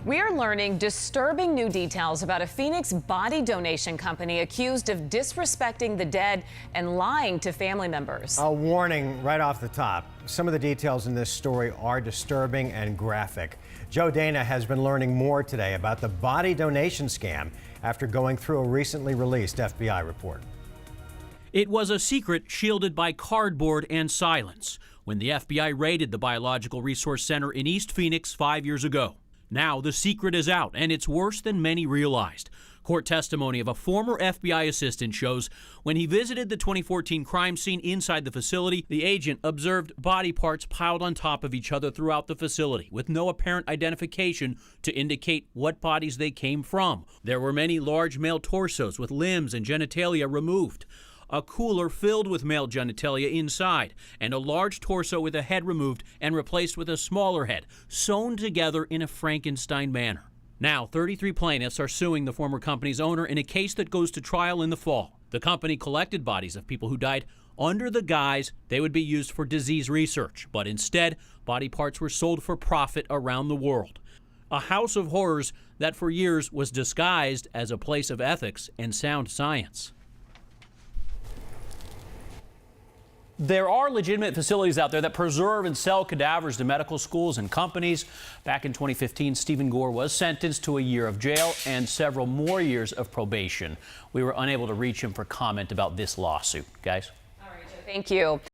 We are learning disturbing new details about a Phoenix body donation company accused of disrespecting the dead and lying to family members. A warning right off the top. Some of the details in this story are disturbing and graphic. Joe Dana has been learning more today about the body donation scam after going through a recently released FBI report. It was a secret shielded by cardboard and silence when the FBI raided the Biological Resource Center in East Phoenix 5 years ago. Now the secret is out, and it's worse than many realized. Court testimony of a former FBI assistant shows when he visited the 2014 crime scene inside the facility, the agent observed body parts piled on top of each other throughout the facility with no apparent identification to indicate what bodies they came from. There were many large male torsos with limbs and genitalia removed, a cooler filled with male genitalia inside, and a large torso with a head removed and replaced with a smaller head, sewn together in a Frankenstein manner. Now, 33 plaintiffs are suing the former company's owner in a case that goes to trial in the fall. The company collected bodies of people who died under the guise they would be used for disease research, but instead, body parts were sold for profit around the world. A house of horrors that for years was disguised as a place of ethics and sound science. There are legitimate facilities out there that preserve and sell cadavers to medical schools and companies. Back in 2015, Stephen Gore was sentenced to a year of jail and several more years of probation. We were unable to reach him for comment about this lawsuit. Guys? All right, Joe, thank you.